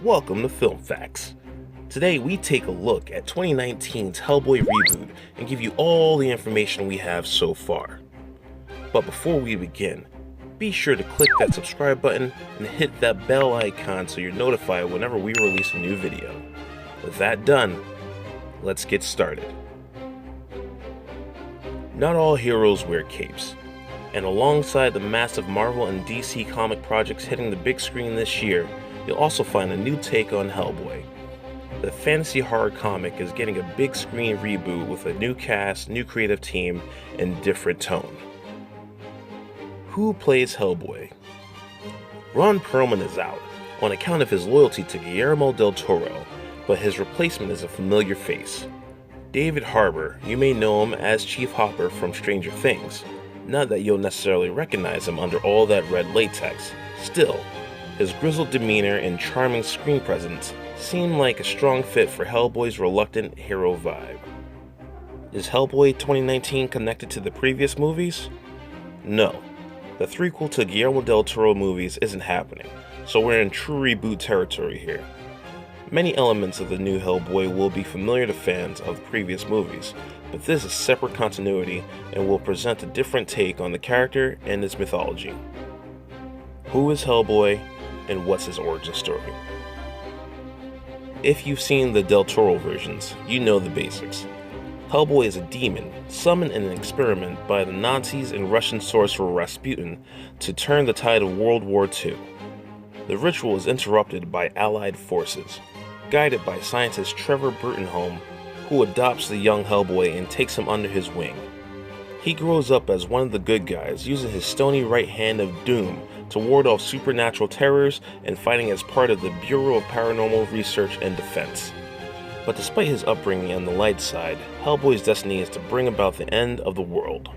Welcome to Film Facts. Today we take a look at 2019's Hellboy reboot and give you all the information we have so far. But before we begin, be sure to click that subscribe button and hit that bell icon so you're notified whenever we release a new video. With that done, let's get started. Not all heroes wear capes, and alongside the massive Marvel and DC comic projects hitting the big screen this year, you'll also find a new take on Hellboy. The fantasy horror comic is getting a big screen reboot with a new cast, new creative team, and different tone. Who plays Hellboy? Ron Perlman is out on account of his loyalty to Guillermo del Toro, but his replacement is a familiar face. David Harbour, you may know him as Chief Hopper from Stranger Things. Not that you'll necessarily recognize him under all that red latex. Still, his grizzled demeanor and charming screen presence seem like a strong fit for Hellboy's reluctant hero vibe. Is Hellboy 2019 connected to the previous movies? No. The threequel to Guillermo del Toro movies isn't happening, so we're in true reboot territory here. Many elements of the new Hellboy will be familiar to fans of the previous movies, but this is separate continuity and will present a different take on the character and his mythology. Who is Hellboy, and what's his origin story? If you've seen the Del Toro versions, you know the basics. Hellboy is a demon, summoned in an experiment by the Nazis and Russian sorcerer Rasputin to turn the tide of World War II. The ritual is interrupted by Allied forces, guided by scientist Trevor Bruttenholm, who adopts the young Hellboy and takes him under his wing. He grows up as one of the good guys, using his stony right hand of doom to ward off supernatural terrors and fighting as part of the Bureau of Paranormal Research and Defense. But despite his upbringing on the light side, Hellboy's destiny is to bring about the end of the world.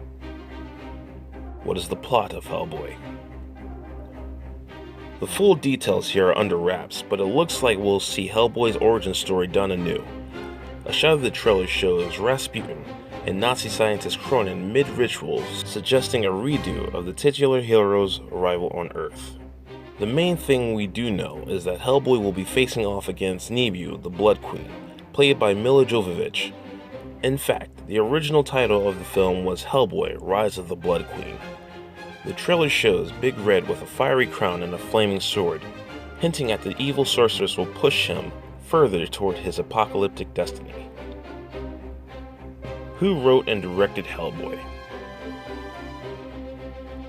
What is the plot of Hellboy? The full details here are under wraps, but it looks like we'll see Hellboy's origin story done anew. A shot of the trailer shows Rasputin and Nazi scientist Cronin mid-ritual, suggesting a redo of the titular hero's arrival on Earth. The main thing we do know is that Hellboy will be facing off against Nibiu, the Blood Queen, played by Milla Jovovich. In fact, the original title of the film was Hellboy: Rise of the Blood Queen. The trailer shows Big Red with a fiery crown and a flaming sword, hinting at the evil sorceress will push him further toward his apocalyptic destiny. Who wrote and directed Hellboy?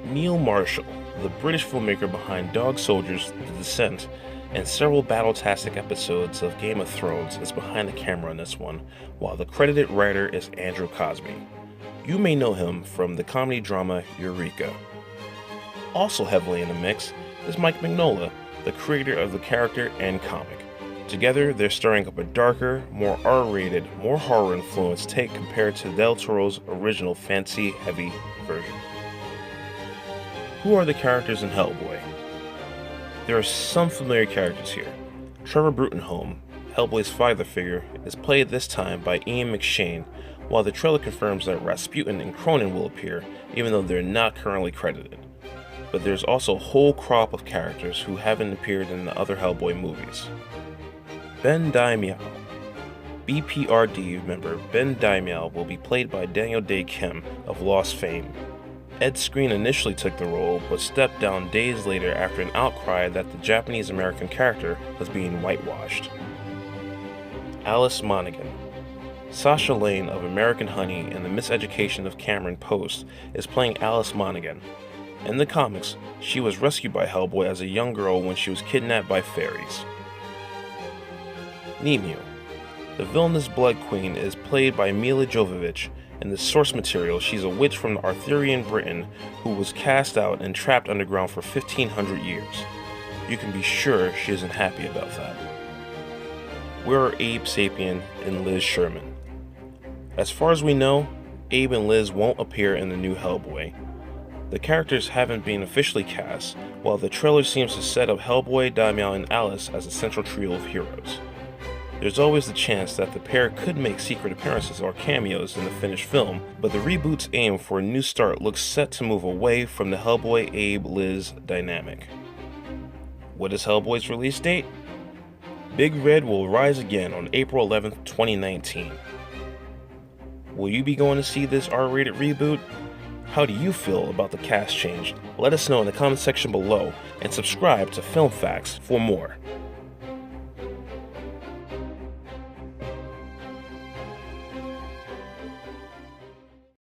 Neil Marshall, the British filmmaker behind Dog Soldiers, The Descent, and several battle-tastic episodes of Game of Thrones, is behind the camera on this one, while the credited writer is Andrew Cosby. You may know him from the comedy drama Eureka. Also heavily in the mix is Mike Mignola, the creator of the character and comic. Together, they're stirring up a darker, more R-rated, more horror-influenced take compared to Del Toro's original fantasy-heavy version. Who are the characters in Hellboy? There are some familiar characters here. Trevor Bruttenholm, Hellboy's father figure, is played this time by Ian McShane, while the trailer confirms that Rasputin and Cronin will appear, even though they're not currently credited. But there's also a whole crop of characters who haven't appeared in the other Hellboy movies. Ben Daimiao. BPRD member Ben Daimiao will be played by Daniel Day Kim of Lost fame. Ed Skrein initially took the role, but stepped down days later after an outcry that the Japanese-American character was being whitewashed. Alice Monaghan. Sasha Lane of American Honey and the Miseducation of Cameron Post is playing Alice Monaghan. In the comics, she was rescued by Hellboy as a young girl when she was kidnapped by fairies. Nibiu. The villainous Blood Queen is played by Milla Jovovich. In the source material, she's a witch from the Arthurian Britain who was cast out and trapped underground for 1500 years. You can be sure she isn't happy about that. Where are Abe Sapien and Liz Sherman? As far as we know, Abe and Liz won't appear in the new Hellboy. The characters haven't been officially cast, while the trailer seems to set up Hellboy, Daimiao, and Alice as a central trio of heroes. There's always the chance that the pair could make secret appearances or cameos in the finished film, but the reboot's aim for a new start looks set to move away from the Hellboy-Abe-Liz dynamic. What is Hellboy's release date? Big Red will rise again on April 11th, 2019. Will you be going to see this R-rated reboot? How do you feel about the cast change? Let us know in the comment section below and subscribe to Film Facts for more.